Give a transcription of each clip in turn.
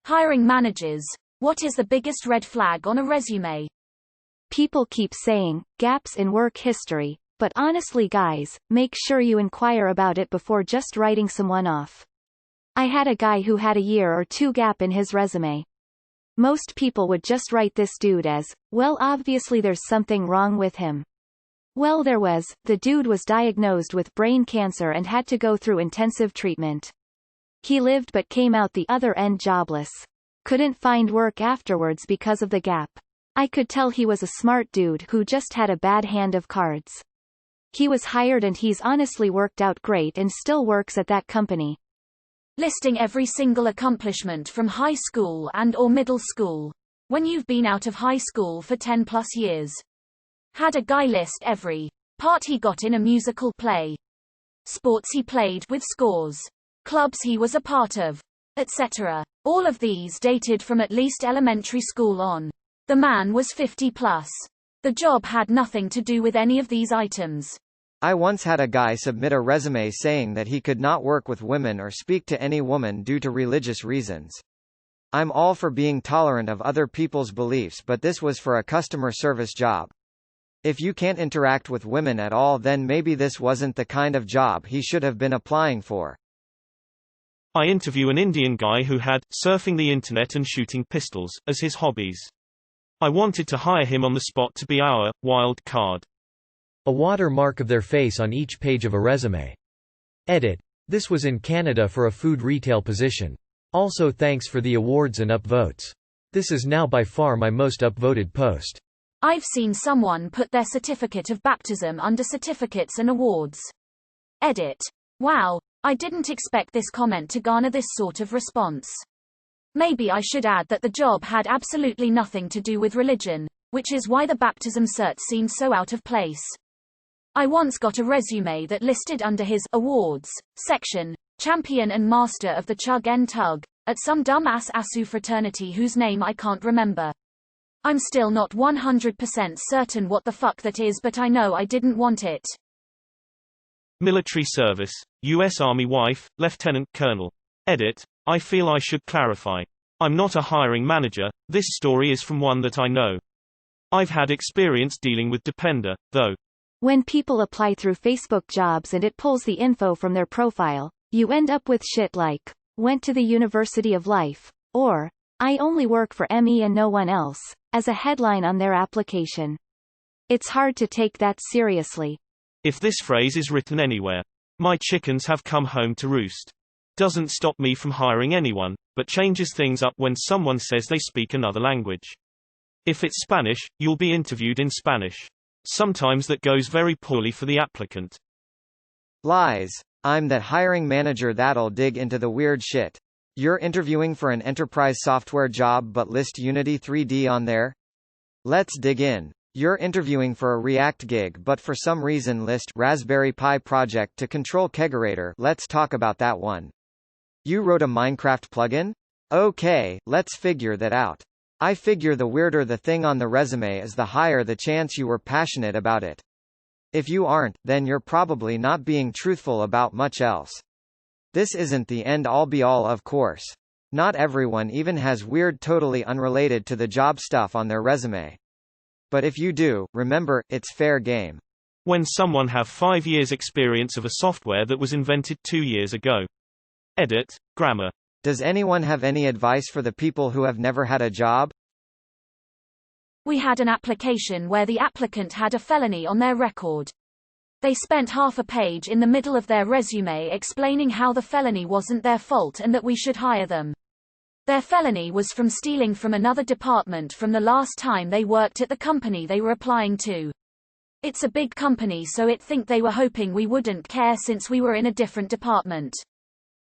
Hiring managers. What is the biggest red flag on a resume? People keep saying, gaps in work history, but honestly guys, make sure you inquire about it before just writing someone off. I had a guy who had a year or two gap in his resume. Most people would just write this dude as, well obviously there's something wrong with him. Well there was, the dude was diagnosed with brain cancer and had to go through intensive treatment. He lived but came out the other end jobless. Couldn't find work afterwards because of the gap. I could tell he was a smart dude who just had a bad hand of cards. He was hired and he's honestly worked out great and still works at that company. Listing every single accomplishment from high school and/or middle school. When you've been out of high school for 10 plus years. Had a guy list every part he got in a musical play. Sports he played with scores. Clubs he was a part of. Etc. All of these dated from at least elementary school on. The man was 50 plus. The job had nothing to do with any of these items. I once had a guy submit a resume saying that he could not work with women or speak to any woman due to religious reasons. I'm all for being tolerant of other people's beliefs, but this was for a customer service job. If you can't interact with women at all, then maybe this wasn't the kind of job he should have been applying for. I interview an Indian guy who had surfing the internet and shooting pistols as his hobbies. I wanted to hire him on the spot to be our wild card. A watermark of their face on each page of a resume. Edit. This was in Canada for a food retail position. Also thanks for the awards and upvotes. This is now by far my most upvoted post. I've seen someone put their certificate of baptism under certificates and awards. Edit. Wow. I didn't expect this comment to garner this sort of response. Maybe I should add that the job had absolutely nothing to do with religion, which is why the baptism cert seemed so out of place. I once got a resume that listed under his awards section, champion and master of the Chug and Tug, at some dumbass ASU fraternity whose name I can't remember. I'm still not 100% certain what the fuck that is, but I know I didn't want it. Military service, U.S. Army wife, Lieutenant Colonel. Edit. I feel I should clarify. I'm not a hiring manager, this story is from one that I know. I've had experience dealing with Depender, though. When people apply through Facebook jobs and it pulls the info from their profile, you end up with shit like, went to the University of Life, or, I only work for ME and no one else, as a headline on their application. It's hard to take that seriously. If this phrase is written anywhere, my chickens have come home to roost. Doesn't stop me from hiring anyone, but changes things up when someone says they speak another language. If it's Spanish, you'll be interviewed in Spanish. Sometimes that goes very poorly for the applicant. Lies. I'm that hiring manager that'll dig into the weird shit. You're interviewing for an enterprise software job but list Unity 3D on there? Let's dig in. You're interviewing for a React gig but for some reason list Raspberry Pi project to control Kegerator. Let's talk about that one. You wrote a Minecraft plugin? Okay, let's figure that out. I figure the weirder the thing on the resume is, the higher the chance you were passionate about it. If you aren't, then you're probably not being truthful about much else. This isn't the end-all be-all, of course. Not everyone even has weird, totally unrelated to the job stuff on their resume. But if you do, remember, it's fair game. When someone have 5 years experience of a software that was invented 2 years ago. Edit. Grammar. Does anyone have any advice for the people who have never had a job? We had an application where the applicant had a felony on their record. They spent half a page in the middle of their resume explaining how the felony wasn't their fault and that we should hire them. Their felony was from stealing from another department from the last time they worked at the company they were applying to. It's a big company, so I think they were hoping we wouldn't care since we were in a different department.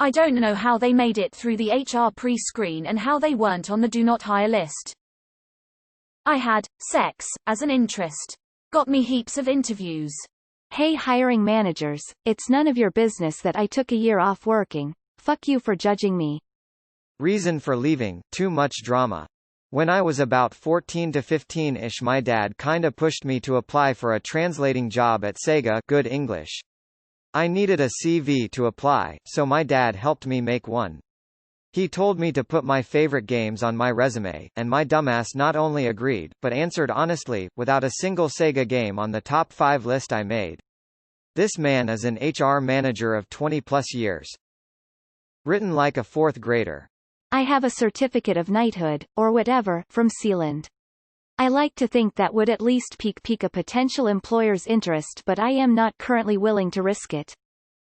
I don't know how they made it through the HR pre-screen and how they weren't on the do not hire list. I had sex as an interest. Got me heaps of interviews. Hey hiring managers, it's none of your business that I took a year off working. Fuck you for judging me. Reason for leaving, too much drama. When I was about 14 to 15-ish, my dad kinda pushed me to apply for a translating job at Sega, good English. I needed a CV to apply, so my dad helped me make one. He told me to put my favorite games on my resume, and my dumbass not only agreed, but answered honestly, without a single Sega game on the top 5 list I made. This man is an HR manager of 20-plus years. Written like a 4th grader. I have a certificate of knighthood, or whatever, from Sealand. I like to think that would at least pique a potential employer's interest, but I am not currently willing to risk it.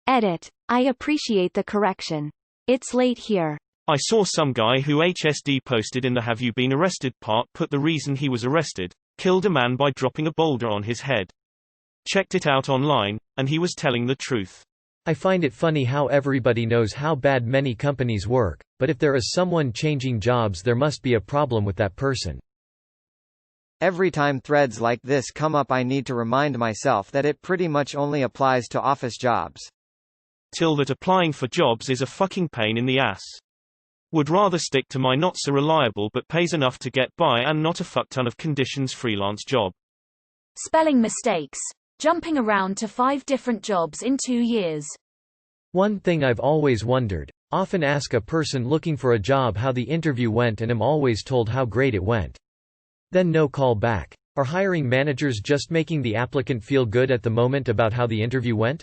Edit. I appreciate the correction. It's late here. I saw some guy who HSD posted in the "Have you been arrested" part put the reason he was arrested: killed a man by dropping a boulder on his head. Checked it out online, and he was telling the truth. I find it funny how everybody knows how bad many companies work, but if there is someone changing jobs, there must be a problem with that person. Every time threads like this come up, I need to remind myself that it pretty much only applies to office jobs. Till that applying for jobs is a fucking pain in the ass. Would rather stick to my not so reliable but pays enough to get by and not a fuck ton of conditions freelance job. Spelling mistakes. Jumping around to 5 different jobs in 2 years. One thing I've always wondered, often ask a person looking for a job how the interview went and am always told how great it went. Then no call back. Are hiring managers just making the applicant feel good at the moment about how the interview went?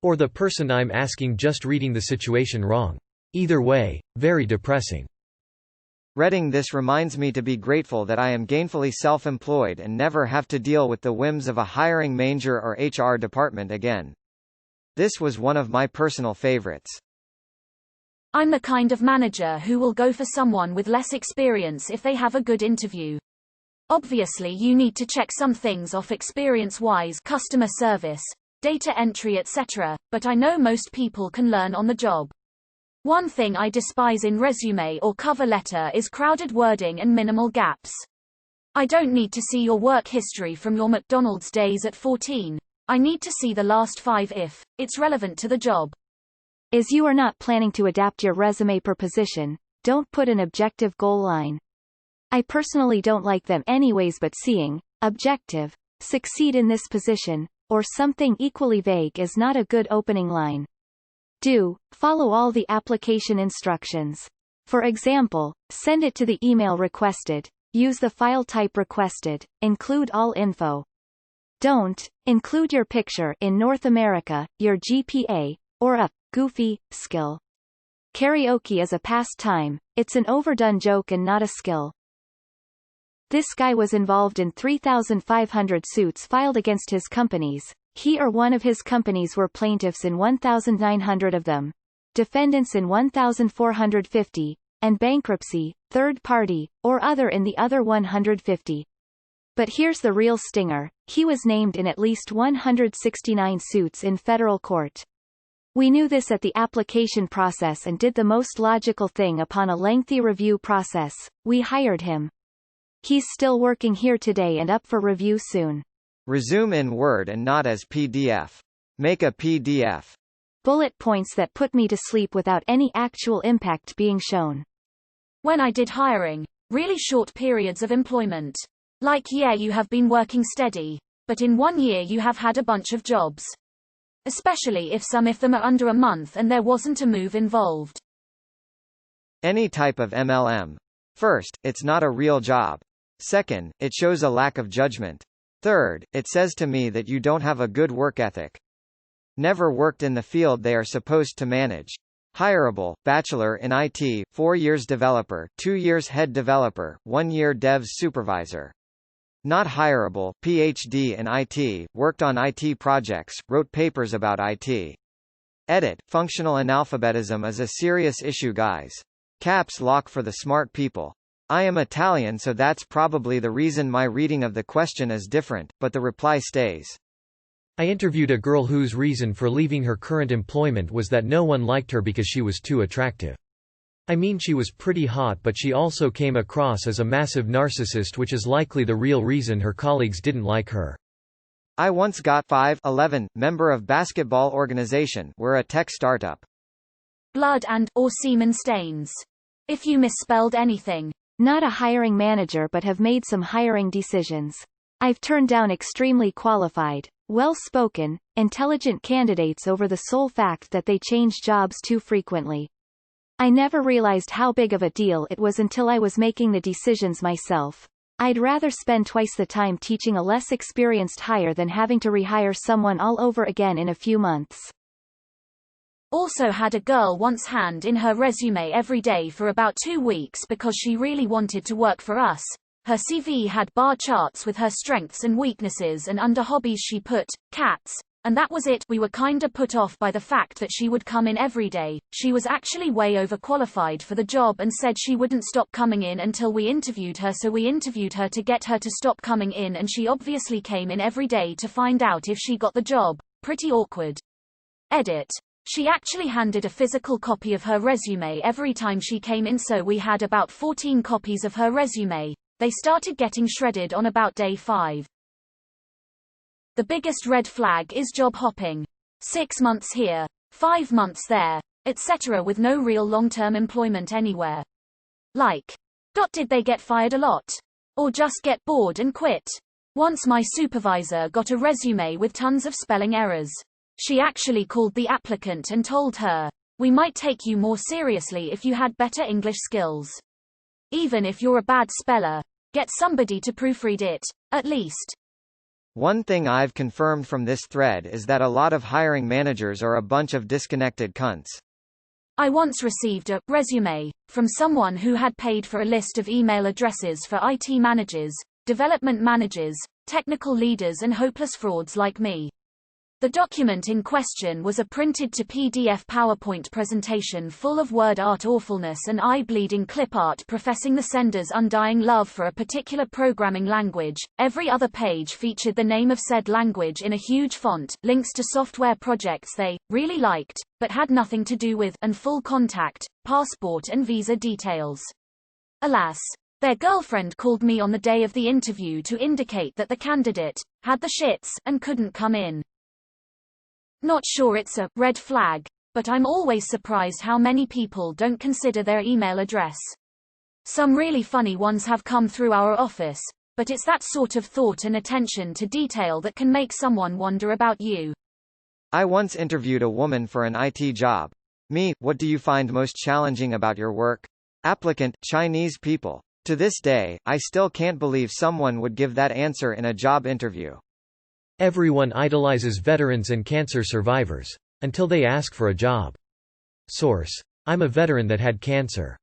Or the person I'm asking just reading the situation wrong? Either way, very depressing. Reading this reminds me to be grateful that I am gainfully self-employed and never have to deal with the whims of a hiring manager or HR department again. This was one of my personal favorites. I'm the kind of manager who will go for someone with less experience if they have a good interview. Obviously you need to check some things off experience-wise, customer service, data entry, etc., but I know most people can learn on the job. One thing I despise in resume or cover letter is crowded wording and minimal gaps. I don't need to see your work history from your McDonald's days at 14. I need to see the last 5 if it's relevant to the job. As you are not planning to adapt your resume per position, don't put an objective goal line. I personally don't like them anyways, but seeing objective succeed in this position or something equally vague is not a good opening line. Do follow all the application instructions. For example, send it to the email requested, use the file type requested, include all info. Don't include your picture in North America, your GPA, or a goofy skill. Karaoke is a pastime, it's an overdone joke and not a skill. This guy was involved in 3,500 suits filed against his companies. He or one of his companies were plaintiffs in 1,900 of them, defendants in 1,450, and bankruptcy, third party, or other in the other 150. But here's the real stinger: he was named in at least 169 suits in federal court. We knew this at the application process and did the most logical thing upon a lengthy review process: we hired him. He's still working here today and up for review soon. Resume in Word and not as PDF. Make a PDF. Bullet points that put me to sleep without any actual impact being shown. When I did hiring, really short periods of employment. Like, yeah, you have been working steady, but in 1 year you have had a bunch of jobs. Especially if some of them are under a month and there wasn't a move involved. Any type of MLM. First, it's not a real job. Second, it shows a lack of judgment. Third, it says to me that you don't have a good work ethic. Never worked in the field they are supposed to manage. Hireable, bachelor in IT, 4 years developer, 2 years head developer, 1 year devs supervisor. Not hireable, PhD in IT, worked on IT projects, wrote papers about IT. Edit, functional analphabetism is a serious issue, guys. Caps lock for the smart people. I am Italian, so that's probably the reason my reading of the question is different, but the reply stays. I interviewed a girl whose reason for leaving her current employment was that no one liked her because she was too attractive. I mean, she was pretty hot, but she also came across as a massive narcissist, which is likely the real reason her colleagues didn't like her. I once got 5'11", member of basketball organization, we're a tech startup. Blood and or semen stains. If you misspelled anything. Not a hiring manager, but have made some hiring decisions. I've turned down extremely qualified, well-spoken, intelligent candidates over the sole fact that they change jobs too frequently. I never realized how big of a deal it was until I was making the decisions myself. I'd rather spend twice the time teaching a less experienced hire than having to rehire someone all over again in a few months. Also had a girl once hand in her resume every day for about 2 weeks because she really wanted to work for us. Her CV had bar charts with her strengths and weaknesses, and under hobbies she put cats. And that was it. We were kinda put off by the fact that she would come in every day. She was actually way overqualified for the job and said she wouldn't stop coming in until we interviewed her, so we interviewed her to get her to stop coming in, and she obviously came in every day to find out if she got the job. Pretty awkward. Edit. She actually handed a physical copy of her resume every time she came in, so we had about 14 copies of her resume. They started getting shredded on about day 5. The biggest red flag is job hopping. 6 months here, 5 months there, etc., with no real long-term employment anywhere. Like, did they get fired a lot? Or just get bored and quit? Once my supervisor got a resume with tons of spelling errors. She actually called the applicant and told her, "We might take you more seriously if you had better English skills. Even if you're a bad speller, get somebody to proofread it, at least." One thing I've confirmed from this thread is that a lot of hiring managers are a bunch of disconnected cunts. I once received a resume from someone who had paid for a list of email addresses for IT managers, development managers, technical leaders, and hopeless frauds like me. The document in question was a printed to PDF PowerPoint presentation full of word art awfulness and eye-bleeding clip art professing the sender's undying love for a particular programming language. Every other page featured the name of said language in a huge font, links to software projects they really liked, but had nothing to do with, and full contact, passport and visa details. Alas, their girlfriend called me on the day of the interview to indicate that the candidate had the shits and couldn't come in. Not sure it's a red flag, but I'm always surprised how many people don't consider their email address. Some really funny ones have come through our office, but it's that sort of thought and attention to detail that can make someone wonder about you. I once interviewed a woman for an IT job. Me, what do you find most challenging about your work? Applicant, Chinese people. To this day, I still can't believe someone would give that answer in a job interview. Everyone idolizes veterans and cancer survivors. Until they ask for a job. Source: I'm a veteran that had cancer.